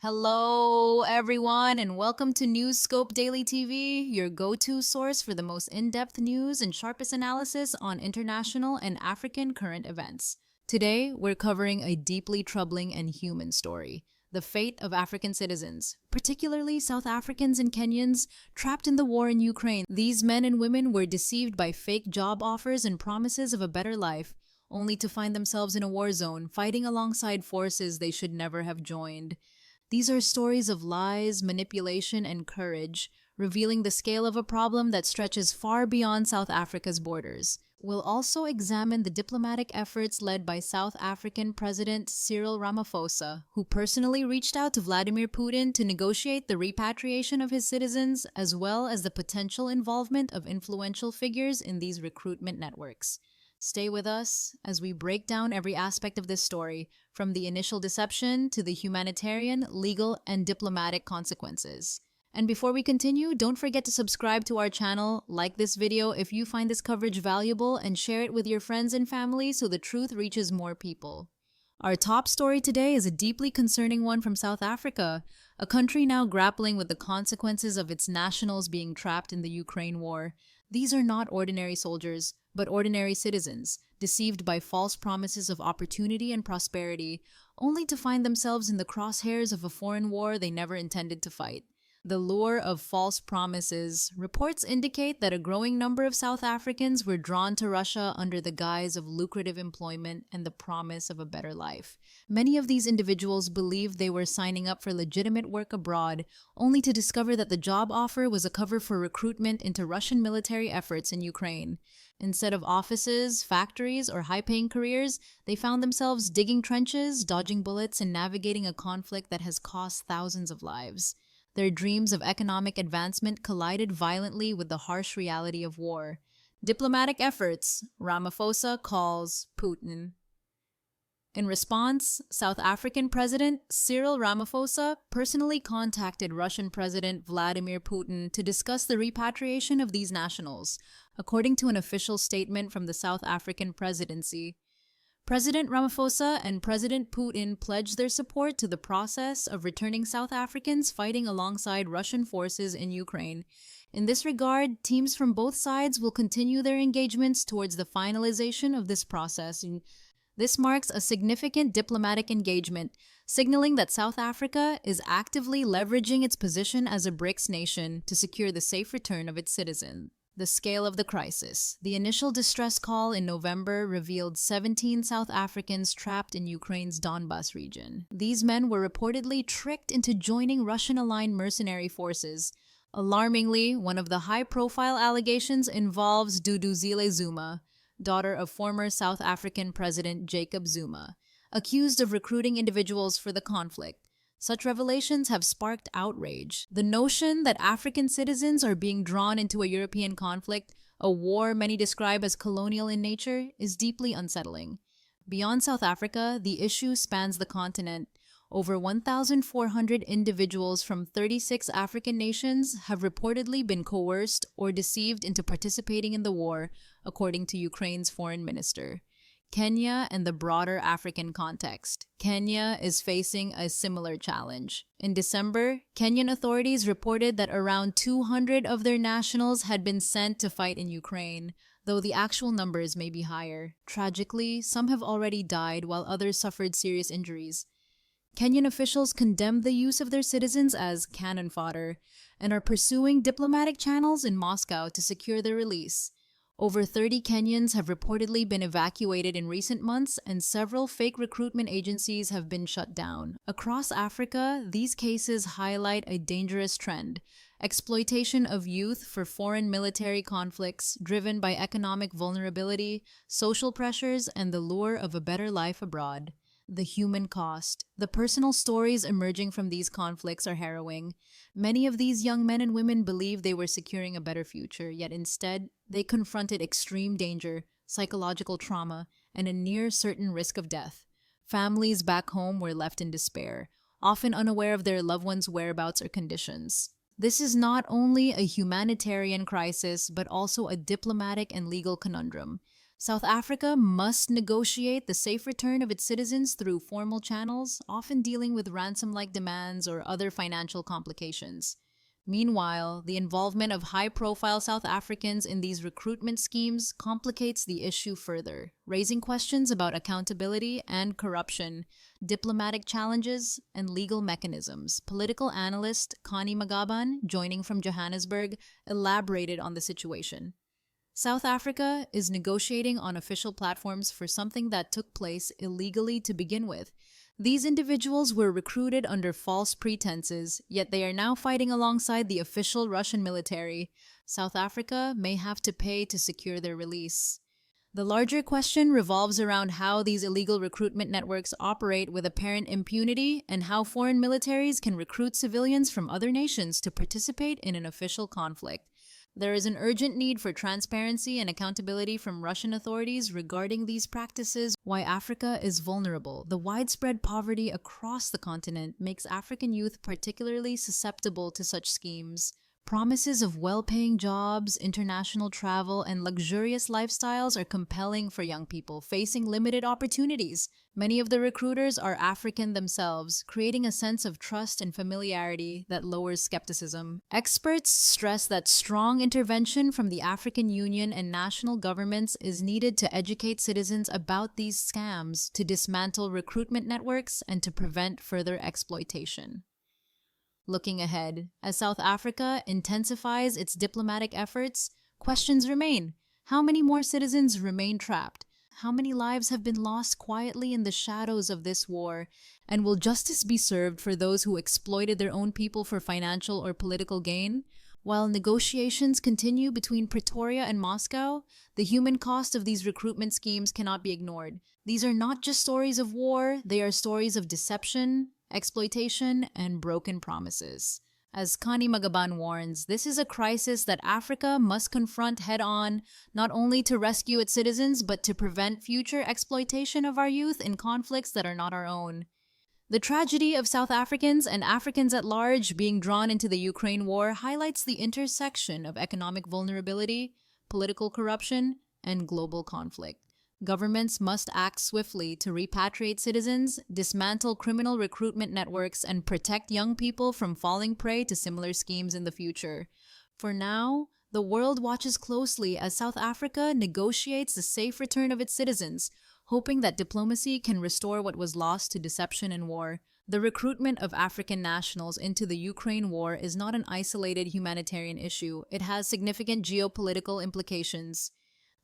Hello, everyone, and welcome to News Scope Daily TV, your go-to source for the most in-depth news and sharpest analysis on international and African current events. Today, we're covering a deeply troubling and human story, the fate of African citizens, particularly South Africans and Kenyans, trapped in the war in Ukraine. These men and women were deceived by fake job offers and promises of a better life, only to find themselves in a war zone, fighting alongside forces they should never have joined. These are stories of lies, manipulation, and courage, revealing the scale of a problem that stretches far beyond South Africa's borders. We'll also examine the diplomatic efforts led by South African President Cyril Ramaphosa, who personally reached out to Vladimir Putin to negotiate the repatriation of his citizens, as well as the potential involvement of influential figures in these recruitment networks. Stay with us as we break down every aspect of this story, from the initial deception to the humanitarian, legal, and diplomatic consequences. And before we continue, don't forget to subscribe to our channel, like this video if you find this coverage valuable, and share it with your friends and family so the truth reaches more people. Our top story today is a deeply concerning one from South Africa, a country now grappling with the consequences of its nationals being trapped in the Ukraine war. These are not ordinary soldiers, but ordinary citizens, deceived by false promises of opportunity and prosperity, only to find themselves in the crosshairs of a foreign war they never intended to fight. The lure of false promises. Reports indicate that a growing number of South Africans were drawn to Russia under the guise of lucrative employment and the promise of a better life. Many of these individuals believed they were signing up for legitimate work abroad, only to discover that the job offer was a cover for recruitment into Russian military efforts in Ukraine. Instead of offices, factories, or high-paying careers, they found themselves digging trenches, dodging bullets, and navigating a conflict that has cost thousands of lives. Their dreams of economic advancement collided violently with the harsh reality of war. Diplomatic efforts. Ramaphosa calls Putin. In response, South African President Cyril Ramaphosa personally contacted Russian President Vladimir Putin to discuss the repatriation of these nationals, according to an official statement from the South African presidency. President Ramaphosa and President Putin pledged their support to the process of returning South Africans fighting alongside Russian forces in Ukraine. In this regard, teams from both sides will continue their engagements towards the finalization of this process. This marks a significant diplomatic engagement, signaling that South Africa is actively leveraging its position as a BRICS nation to secure the safe return of its citizens. The scale of the crisis. The initial distress call in November revealed 17 South Africans trapped in Ukraine's Donbas region. These men were reportedly tricked into joining Russian-aligned mercenary forces. Alarmingly, one of the high-profile allegations involves Duduzile Zuma, daughter of former South African President Jacob Zuma, accused of recruiting individuals for the conflict. Such revelations have sparked outrage. The notion that African citizens are being drawn into a European conflict, a war many describe as colonial in nature, is deeply unsettling. Beyond South Africa, the issue spans the continent. Over 1,400 individuals from 36 African nations have reportedly been coerced or deceived into participating in the war, according to Ukraine's foreign minister. Kenya and the broader African context. Kenya is facing a similar challenge. In December, Kenyan authorities reported that around 200 of their nationals had been sent to fight in Ukraine, though the actual numbers may be higher. Tragically, some have already died while others suffered serious injuries. Kenyan officials condemned the use of their citizens as cannon fodder and are pursuing diplomatic channels in Moscow to secure their release. Over 30 Kenyans have reportedly been evacuated in recent months, and several fake recruitment agencies have been shut down. Across Africa, these cases highlight a dangerous trend: exploitation of youth for foreign military conflicts driven by economic vulnerability, social pressures, and the lure of a better life abroad. The human cost. The personal stories emerging from these conflicts are harrowing. Many of these young men and women believed they were securing a better future, yet instead, they confronted extreme danger, psychological trauma, and a near certain risk of death. Families back home were left in despair, often unaware of their loved ones' whereabouts or conditions. This is not only a humanitarian crisis, but also a diplomatic and legal conundrum. South Africa must negotiate the safe return of its citizens through formal channels, often dealing with ransom-like demands or other financial complications. Meanwhile, the involvement of high-profile South Africans in these recruitment schemes complicates the issue further, raising questions about accountability and corruption, diplomatic challenges, and legal mechanisms. Political analyst Connie Magaban, joining from Johannesburg, elaborated on the situation. South Africa is negotiating on official platforms for something that took place illegally to begin with. These individuals were recruited under false pretenses, yet they are now fighting alongside the official Russian military. South Africa may have to pay to secure their release. The larger question revolves around how these illegal recruitment networks operate with apparent impunity and how foreign militaries can recruit civilians from other nations to participate in an official conflict. There is an urgent need for transparency and accountability from Russian authorities regarding these practices. Why Africa is vulnerable. The widespread poverty across the continent makes African youth particularly susceptible to such schemes. Promises of well-paying jobs, international travel, and luxurious lifestyles are compelling for young people facing limited opportunities. Many of the recruiters are African themselves, creating a sense of trust and familiarity that lowers skepticism. Experts stress that strong intervention from the African Union and national governments is needed to educate citizens about these scams, to dismantle recruitment networks, and to prevent further exploitation. Looking ahead, as South Africa intensifies its diplomatic efforts, questions remain. How many more citizens remain trapped? How many lives have been lost quietly in the shadows of this war? And will justice be served for those who exploited their own people for financial or political gain? While negotiations continue between Pretoria and Moscow, the human cost of these recruitment schemes cannot be ignored. These are not just stories of war, they are stories of deception, exploitation, and broken promises. As Connie Magaban warns, this is a crisis that Africa must confront head-on, not only to rescue its citizens, but to prevent future exploitation of our youth in conflicts that are not our own. The tragedy of South Africans and Africans at large being drawn into the Ukraine war highlights the intersection of economic vulnerability, political corruption, and global conflict. Governments must act swiftly to repatriate citizens, dismantle criminal recruitment networks, and protect young people from falling prey to similar schemes in the future. For now, the world watches closely as South Africa negotiates the safe return of its citizens, hoping that diplomacy can restore what was lost to deception and war. The recruitment of African nationals into the Ukraine war is not an isolated humanitarian issue. It has significant geopolitical implications.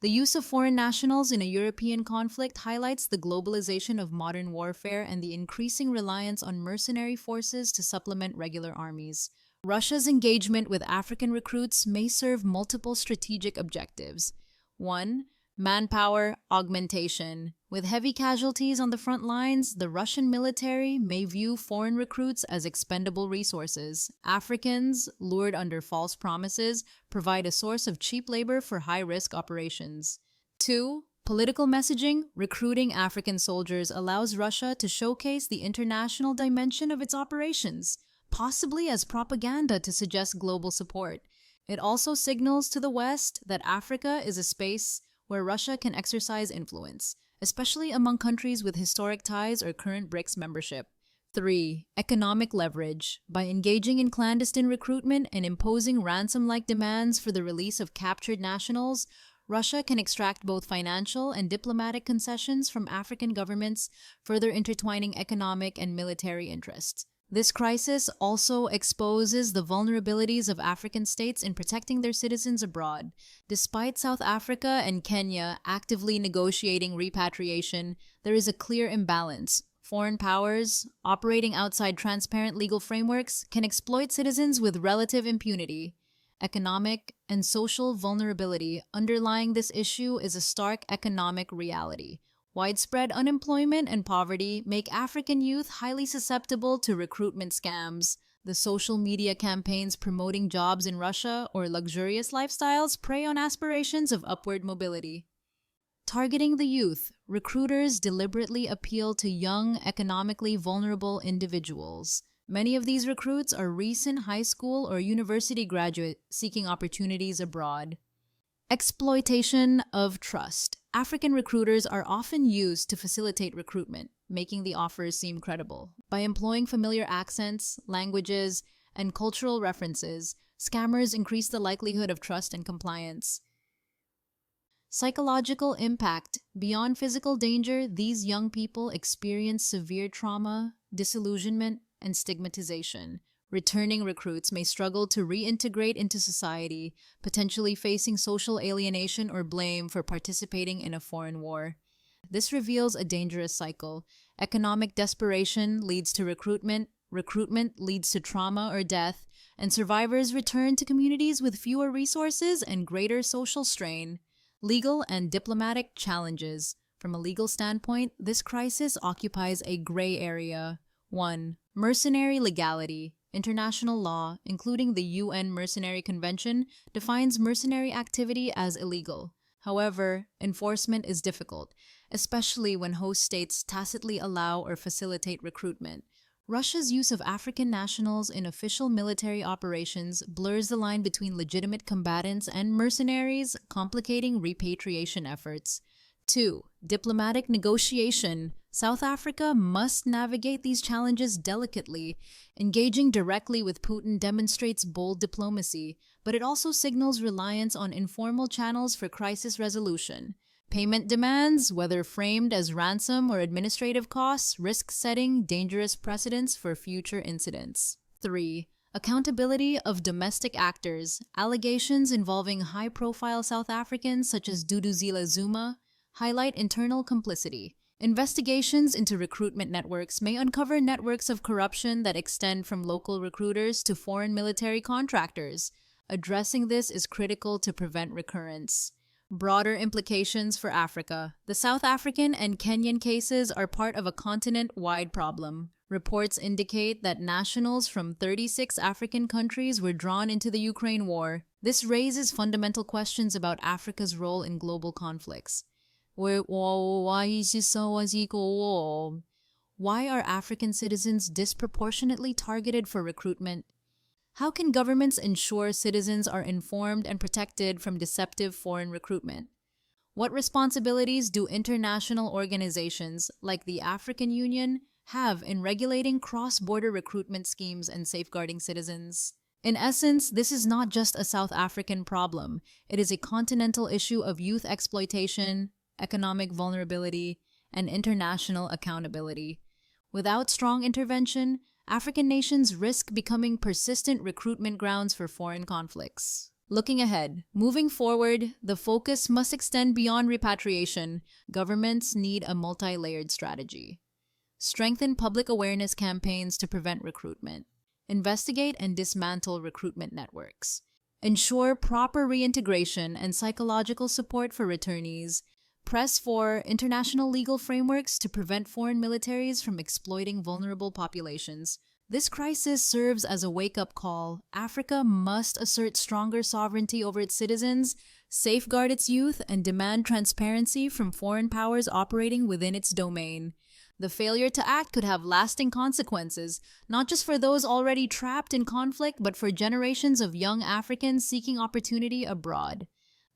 The use of foreign nationals in a European conflict highlights the globalization of modern warfare and the increasing reliance on mercenary forces to supplement regular armies. Russia's engagement with African recruits may serve multiple strategic objectives. 1. Manpower augmentation. With heavy casualties on the front lines, the Russian military may view foreign recruits as expendable resources. Africans, lured under false promises, provide a source of cheap labor for high-risk operations. 2. Political messaging. Recruiting African soldiers allows Russia to showcase the international dimension of its operations, possibly as propaganda to suggest global support. It also signals to the West that Africa is a space where Russia can exercise influence, especially among countries with historic ties or current BRICS membership. 3. Economic leverage. By engaging in clandestine recruitment and imposing ransom-like demands for the release of captured nationals, Russia can extract both financial and diplomatic concessions from African governments, further intertwining economic and military interests. This crisis also exposes the vulnerabilities of African states in protecting their citizens abroad. Despite South Africa and Kenya actively negotiating repatriation, there is a clear imbalance. Foreign powers, operating outside transparent legal frameworks, can exploit citizens with relative impunity. Economic and social vulnerability underlying this issue is a stark economic reality. Widespread unemployment and poverty make African youth highly susceptible to recruitment scams. The social media campaigns promoting jobs in Russia or luxurious lifestyles prey on aspirations of upward mobility. Targeting the youth, recruiters deliberately appeal to young, economically vulnerable individuals. Many of these recruits are recent high school or university graduates seeking opportunities abroad. Exploitation of trust. African recruiters are often used to facilitate recruitment, making the offers seem credible. By employing familiar accents, languages, and cultural references, scammers increase the likelihood of trust and compliance. Psychological impact. Beyond physical danger, these young people experience severe trauma, disillusionment, and stigmatization. Returning recruits may struggle to reintegrate into society, potentially facing social alienation or blame for participating in a foreign war. This reveals a dangerous cycle. Economic desperation leads to recruitment, recruitment leads to trauma or death, and survivors return to communities with fewer resources and greater social strain. Legal and diplomatic challenges. From a legal standpoint, this crisis occupies a gray area. 1. Mercenary legality. International law, including the UN Mercenary Convention, defines mercenary activity as illegal. However, enforcement is difficult, especially when host states tacitly allow or facilitate recruitment. Russia's use of African nationals in official military operations blurs the line between legitimate combatants and mercenaries, complicating repatriation efforts. 2. Diplomatic negotiation. South Africa must navigate these challenges delicately. Engaging directly with Putin demonstrates bold diplomacy, but it also signals reliance on informal channels for crisis resolution. Payment demands, whether framed as ransom or administrative costs, risk setting dangerous precedents for future incidents. 3. Accountability of domestic actors. Allegations involving high-profile South Africans such as Duduzile Zuma highlight internal complicity. Investigations into recruitment networks may uncover networks of corruption that extend from local recruiters to foreign military contractors. Addressing this is critical to prevent recurrence. Broader implications for Africa. The South African and Kenyan cases are part of a continent-wide problem. Reports indicate that nationals from 36 African countries were drawn into the Ukraine war. This raises fundamental questions about Africa's role in global conflicts. Why are African citizens disproportionately targeted for recruitment? How can governments ensure citizens are informed and protected from deceptive foreign recruitment? What responsibilities do international organizations like the African Union have in regulating cross-border recruitment schemes and safeguarding citizens? In essence, this is not just a South African problem. It is a continental issue of youth exploitation, economic vulnerability, and international accountability. Without strong intervention, African nations risk becoming persistent recruitment grounds for foreign conflicts. Looking ahead, moving forward, the focus must extend beyond repatriation. Governments need a multi-layered strategy. Strengthen public awareness campaigns to prevent recruitment. Investigate and dismantle recruitment networks. Ensure proper reintegration and psychological support for returnees. Press for international legal frameworks to prevent foreign militaries from exploiting vulnerable populations. This crisis serves as a wake-up call. Africa must assert stronger sovereignty over its citizens, safeguard its youth, and demand transparency from foreign powers operating within its domain. The failure to act could have lasting consequences, not just for those already trapped in conflict, but for generations of young Africans seeking opportunity abroad.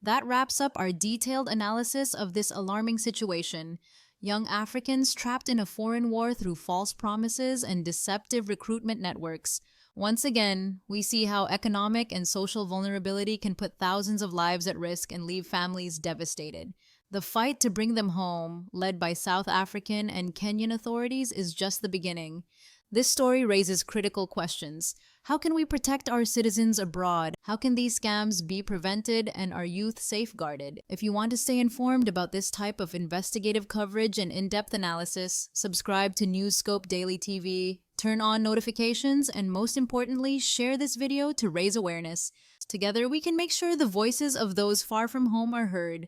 That wraps up our detailed analysis of this alarming situation. Young Africans trapped in a foreign war through false promises and deceptive recruitment networks. Once again, we see how economic and social vulnerability can put thousands of lives at risk and leave families devastated. The fight to bring them home, led by South African and Kenyan authorities, is just the beginning. This story raises critical questions. How can we protect our citizens abroad? How can these scams be prevented and our youth safeguarded? If you want to stay informed about this type of investigative coverage and in-depth analysis, subscribe to Newscope Daily TV, turn on notifications, and most importantly, share this video to raise awareness. Together, we can make sure the voices of those far from home are heard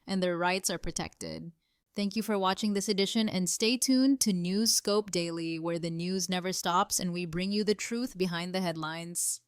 and their rights are protected. Thank you for watching this edition, and stay tuned to Newscope Daily, where the news never stops and we bring you the truth behind the headlines.